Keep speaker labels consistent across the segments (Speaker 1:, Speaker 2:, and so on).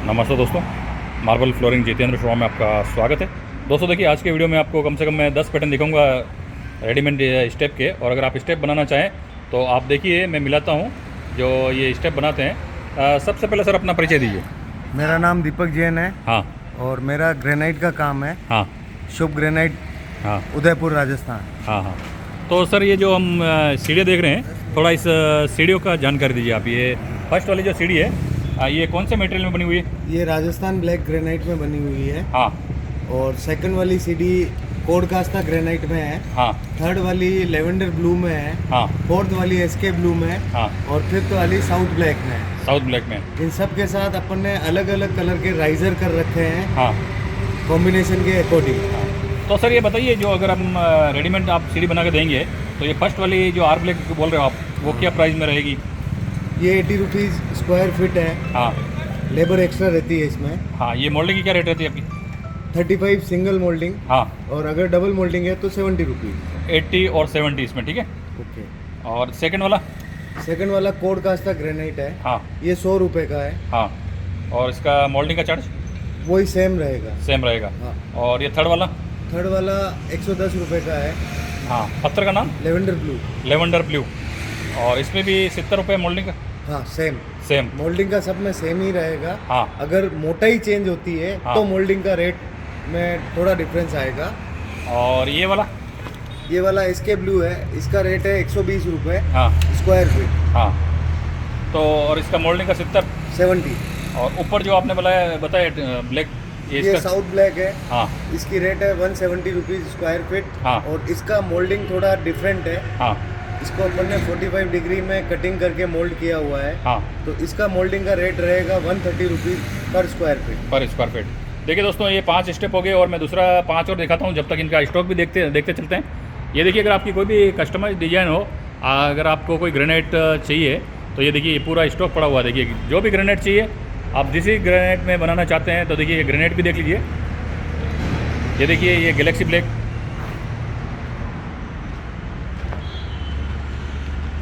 Speaker 1: नमस्ते दोस्तों, marble flooring Jitendra Sharma में आपका स्वागत है। दोस्तों देखिए, आज के वीडियो में आपको कम से कम मैं 10 पैटर्न दिखाऊंगा रेडीमेड स्टेप के। और अगर आप स्टेप बनाना चाहें तो आप देखिए, मैं मिलाता हूं जो ये स्टेप बनाते हैं। सबसे पहले सर अपना परिचय दीजिए।
Speaker 2: मेरा नाम दीपक जैन है।
Speaker 1: हाँ
Speaker 2: और मेरा ग्रेनाइट का काम है।
Speaker 1: हाँ
Speaker 2: शुभ ग्रेनाइट,
Speaker 1: हाँ
Speaker 2: उदयपुर, राजस्थान।
Speaker 1: हाँ हाँ। तो सर ये जो हम सीढ़ियाँ देख रहे हैं, थोड़ा इस सीढ़ियों का जानकारी दीजिए आप। ये फर्स्ट वाली जो सीढ़ी है, ये कौन से मटेरियल में बनी हुई है?
Speaker 2: ये राजस्थान ब्लैक ग्रेनाइट में बनी हुई है।
Speaker 1: हाँ।
Speaker 2: और सेकंड वाली सीढ़ी कोडकास्ता ग्रेनाइट में है।
Speaker 1: हाँ।
Speaker 2: थर्ड वाली लेवेंडर ब्लू में है।
Speaker 1: हाँ।
Speaker 2: फोर्थ वाली एसके ब्लू में।
Speaker 1: हाँ।
Speaker 2: और फिफ्थ वाली साउथ ब्लैक में है।
Speaker 1: साउथ ब्लैक में।
Speaker 2: इन सब के साथ अपन ने अलग अलग कलर के राइजर कर रखे हैं।
Speaker 1: हाँ।
Speaker 2: कॉम्बिनेशन के अकॉर्डिंग।
Speaker 1: तो सर ये बताइए, जो अगर हम रेडीमेड आप सीढ़ी बना के देंगे तो ये फर्स्ट वाली जो आर ब्लैक बोल रहे हो आप, वो क्या प्राइस में रहेगी?
Speaker 2: ये 80 रुपीज़ स्क्वायर फीट है।
Speaker 1: हाँ।
Speaker 2: लेबर एक्स्ट्रा रहती है इसमें।
Speaker 1: हाँ, ये मोल्डिंग की क्या रेट रहती है आपकी?
Speaker 2: 35 सिंगल मोल्डिंग।
Speaker 1: हाँ।
Speaker 2: और अगर डबल मोल्डिंग है तो 70 रुपीज़।
Speaker 1: 80 और 70 इसमें, ठीक है।
Speaker 2: ओके।
Speaker 1: और सेकंड वाला?
Speaker 2: सेकंड वाला कोडकास्ता ग्रेनाइट है।
Speaker 1: हाँ।
Speaker 2: ये 100 रुपये का है।
Speaker 1: हाँ। और इसका मोल्डिंग का चार्ज?
Speaker 2: वही सेम रहेगा।
Speaker 1: सेम रहेगा।
Speaker 2: हाँ।
Speaker 1: और ये थर्ड वाला?
Speaker 2: थर्ड वाला 110 रुपये का है।
Speaker 1: हाँ। पत्थर का नाम?
Speaker 2: Lavender blue.
Speaker 1: Lavender blue. और इसमें भी 70 रुपये मोल्डिंग का?
Speaker 2: हाँ, सेम।
Speaker 1: सेम।
Speaker 2: मोल्डिंग का सब में सेम ही रहेगा।
Speaker 1: हाँ।
Speaker 2: अगर मोटाई चेंज होती है
Speaker 1: हाँ।
Speaker 2: तो मोल्डिंग का रेट में थोड़ा डिफरेंस आएगा।
Speaker 1: और ये वाला?
Speaker 2: ये वाला एसके ब्लू है। इसका रेट है 120 रुपये
Speaker 1: हाँ।
Speaker 2: Square feet.
Speaker 1: हाँ। तो और इसका मोल्डिंग का 70?
Speaker 2: 70।
Speaker 1: और ऊपर जो आपने बताया ब्लैक,
Speaker 2: ये
Speaker 1: इसका?
Speaker 2: साउथ ब्लैक है।
Speaker 1: हाँ।
Speaker 2: इसकी रेट है 170 रुपीज़ स्क्वायर फीट।
Speaker 1: हाँ।
Speaker 2: और इसका मोल्डिंग थोड़ा डिफरेंट है।
Speaker 1: हाँ।
Speaker 2: इसको अपन ने 45 डिग्री में कटिंग करके मोल्ड किया हुआ है।
Speaker 1: हाँ।
Speaker 2: तो इसका मोल्डिंग का रेट रहेगा 130 रुपीज़ पर स्क्वायर फीट।
Speaker 1: पर स्क्वायर फीट। देखिए दोस्तों, ये 5 स्टेप हो गए और मैं दूसरा 5 और दिखाता हूँ, जब तक इनका स्टॉक भी देखते चलते हैं। ये देखिए, अगर आपकी कोई भी कस्टमाइज डिजाइन हो, अगर आपको कोई ग्रेनाइट चाहिए तो ये देखिए, ये पूरा स्टॉक पड़ा हुआ है। देखिए, जो भी ग्रेनाइट चाहिए आप जिस ग्रेनाइट में बनाना चाहते हैं, तो देखिए ये ग्रेनाइट भी देख लीजिए। ये देखिए, ये गैलेक्सी ब्लैक।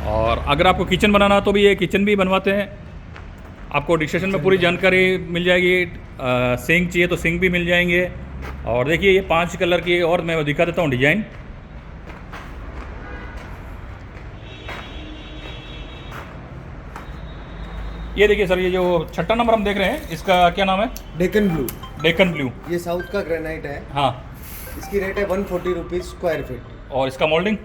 Speaker 1: और अगर आपको किचन बनाना हो तो भी ये किचन भी बनवाते हैं। आपको डिस्क्रिप्शन में पूरी जानकारी मिल जाएगी। सिंक चाहिए तो सिंक भी मिल जाएंगे। और देखिए, ये 5 कलर की, और मैं दिखा देता हूँ डिजाइन। ये देखिए सर, ये जो छठा नंबर हम देख रहे हैं, इसका क्या नाम है?
Speaker 2: डेकन ब्लू।
Speaker 1: डेकन ब्लू।
Speaker 2: ये साउथ का ग्रेनाइट है।
Speaker 1: हाँ।
Speaker 2: इसकी रेट है 140 रुपीज़ स्क्वायर फीट।
Speaker 1: और इसका मोल्डिंग?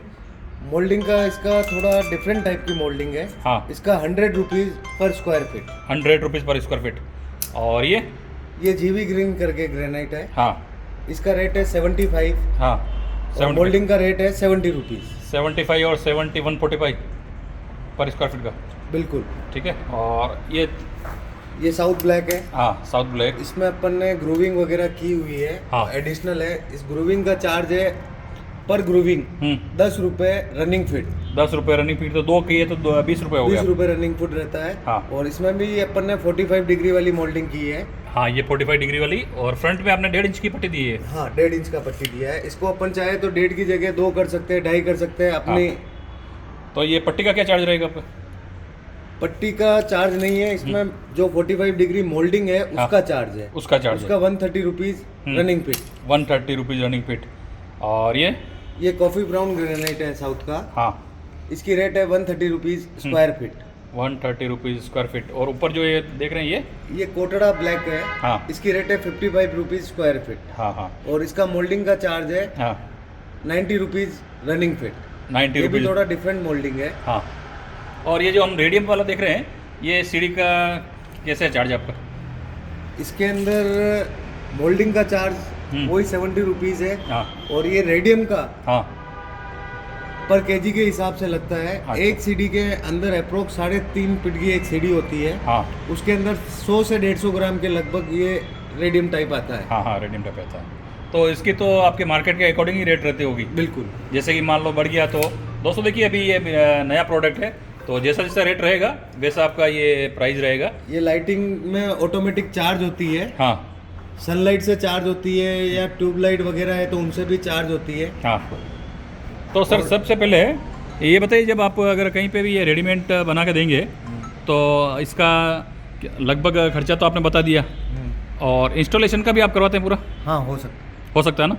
Speaker 2: मोल्डिंग का इसका थोड़ा डिफरेंट टाइप की मोल्डिंग है।
Speaker 1: हाँ।
Speaker 2: इसका 100 रुपीज़ पर स्क्वायर फीट।
Speaker 1: 100 रुपीज़ पर स्क्वायर फीट। और ये
Speaker 2: जीवी ग्रीन करके ग्रेनाइट है।
Speaker 1: हाँ।
Speaker 2: इसका रेट है 75।
Speaker 1: हाँ।
Speaker 2: और मोल्डिंग का रेट है 70 रुपीज़।
Speaker 1: 75 और 70 145 पर स्क्वायर फीट का।
Speaker 2: बिल्कुल।
Speaker 1: ठीक है। और
Speaker 2: ये साउथ ब्लैक है।
Speaker 1: हाँ, साउथ ब्लैक।
Speaker 2: इसमें अपन ने ग्रूविंग वगैरह की हुई है।
Speaker 1: हाँ।
Speaker 2: एडिशनल है। इस ग्रूविंग का चार्ज है पर ग्रूविंग 10 रुपये रनिंग फीट।
Speaker 1: 10 रुपये रनिंग फीट। तो 2 किए तो 20 रुपये हो गया।
Speaker 2: 20 रुपये रनिंग फुट रहता है।
Speaker 1: हाँ।
Speaker 2: और इसमें भी अपन ने 45 डिग्री वाली मोल्डिंग की है।
Speaker 1: हाँ, ये 45 डिग्री वाली। और फ्रंट में आपने 1.5 इंच की पट्टी दी है।
Speaker 2: हाँ, 1.5 इंच का पट्टी दिया है। इसको अपन चाहे तो 1.5 की जगह 2 कर सकते हैं, 2.5 कर सकते हैं अपनी।
Speaker 1: तो ये पट्टी का क्या चार्ज रहेगा आपका?
Speaker 2: पट्टी का चार्ज नहीं है इसमें। जो 45 डिग्री मोल्डिंग है उसका चार्ज है।
Speaker 1: उसका चार्ज
Speaker 2: उसका 130 rupees running feet.
Speaker 1: 130 rupees running feet. और
Speaker 2: ये कॉफ़ी ब्राउन ग्रेनाइट है साउथ का।
Speaker 1: हाँ।
Speaker 2: इसकी रेट है 130 rupees square feet.
Speaker 1: 130 rupees square feet. और ऊपर जो ये देख रहे हैं, ये
Speaker 2: कोटड़ा ब्लैक है।
Speaker 1: हाँ।
Speaker 2: इसकी रेट है 55 रुपीज़ स्क्वायर फीट।
Speaker 1: हाँ हाँ।
Speaker 2: और इसका मोल्डिंग का चार्ज है
Speaker 1: हाँ
Speaker 2: 90 रुपीज़ रनिंग फीट।
Speaker 1: 90
Speaker 2: ये भी
Speaker 1: रुपीज़।
Speaker 2: थोड़ा डिफरेंट मोल्डिंग है।
Speaker 1: हाँ। और ये जो हम रेडियम वाला देख रहे हैं, ये सीढ़ी का कैसे है चार्ज आपका?
Speaker 2: इसके अंदर मोल्डिंग का चार्ज वही 70 रुपीज़ है।
Speaker 1: हाँ।
Speaker 2: और ये रेडियम का
Speaker 1: हाँ।
Speaker 2: पर केजी के हिसाब से लगता है।
Speaker 1: अच्छा।
Speaker 2: एक सीढ़ी के अंदर अप्रोक्स 3.5 फीट की एक सीढ़ी होती है।
Speaker 1: हाँ।
Speaker 2: उसके अंदर 100 से 150 ग्राम के लगभग ये रेडियम टाइप आता है।
Speaker 1: हाँ हाँ, रेडियम टाइप आता है। तो इसकी तो आपके मार्केट के अकॉर्डिंग ही रेट रहती होगी।
Speaker 2: बिल्कुल।
Speaker 1: जैसे कि मान लो बढ़ गया तो दोस्तों देखिए, अभी ये नया प्रोडक्ट है, तो जैसा जैसा रेट रहेगा वैसा आपका ये प्राइस रहेगा।
Speaker 2: ये लाइटिंग में ऑटोमेटिक चार्ज होती है।
Speaker 1: हाँ।
Speaker 2: सनलाइट से चार्ज होती है या ट्यूबलाइट वगैरह है तो उनसे भी चार्ज होती है।
Speaker 1: हाँ। तो सर सबसे पहले ये बताइए, जब आप अगर कहीं पे भी ये रेडीमेड बना के देंगे तो इसका लगभग खर्चा तो आपने बता दिया, और इंस्टॉलेशन का भी आप करवाते हैं पूरा?
Speaker 2: हाँ,
Speaker 1: हो सकता है ना?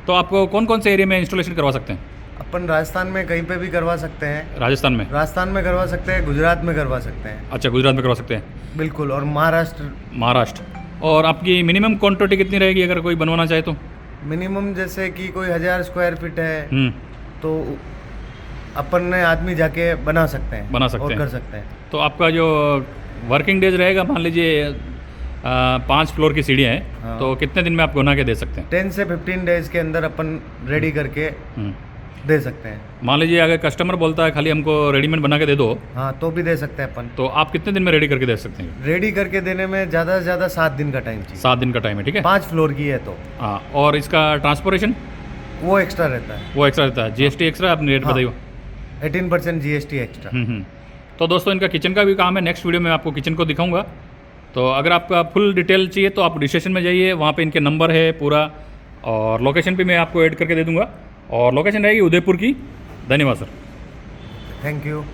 Speaker 1: तो आपको कौन कौन से एरिया में इंस्टॉलेशन करवा सकते हैं?
Speaker 2: अपन राजस्थान में कहीं पे भी करवा सकते हैं।
Speaker 1: राजस्थान में?
Speaker 2: राजस्थान में करवा सकते हैं, गुजरात में करवा सकते हैं।
Speaker 1: अच्छा, गुजरात में करवा सकते हैं।
Speaker 2: बिल्कुल, और महाराष्ट्र।
Speaker 1: महाराष्ट्र। और आपकी मिनिमम क्वांटिटी कितनी रहेगी अगर कोई बनवाना चाहे तो?
Speaker 2: मिनिमम जैसे कि कोई 1000 स्क्वायर फीट है
Speaker 1: हम्म,
Speaker 2: तो अपन ने आदमी जाके बना सकते हैं,
Speaker 1: बना सकते
Speaker 2: और
Speaker 1: हैं।
Speaker 2: कर सकते हैं।
Speaker 1: तो आपका जो वर्किंग डेज रहेगा, मान लीजिए 5 फ्लोर की सीढ़ियाँ हैं,
Speaker 2: हाँ।
Speaker 1: तो कितने दिन में आप बना के दे सकते हैं?
Speaker 2: 10 से 15 डेज के अंदर अपन रेडी करके
Speaker 1: हम्म।
Speaker 2: दे सकते हैं।
Speaker 1: मान लीजिए अगर कस्टमर बोलता है खाली हमको रेडीमेड बना के दे दो,
Speaker 2: हाँ, तो भी दे सकते हैं अपन।
Speaker 1: तो आप कितने दिन में रेडी करके दे सकते हैं?
Speaker 2: रेडी करके देने में ज़्यादा से ज़्यादा 7 दिन का टाइम चाहिए।
Speaker 1: 7 दिन का टाइम है, ठीक है।
Speaker 2: 5 फ्लोर की है तो
Speaker 1: हाँ, और इसका ट्रांसपोर्टेशन
Speaker 2: वो एक्स्ट्रा रहता है।
Speaker 1: वो एक्स्ट्रा रहता है। जीएसटी एक्स्ट्रा, आपने रेट
Speaker 2: हाँ।
Speaker 1: बताइए।
Speaker 2: 18% GST एक्स्ट्रा।
Speaker 1: तो दोस्तों इनका किचन का भी काम है, नेक्स्ट वीडियो में आपको किचन को दिखाऊंगा। तो अगर आपका फुल डिटेल चाहिए तो आप डिस्क्रिप्शन में जाइए, वहाँ पे इनके नंबर है पूरा, और लोकेशन भी मैं आपको ऐड करके दे दूंगा, और लोकेशन रहेगी उदयपुर की। धन्यवाद सर।
Speaker 2: Thank you.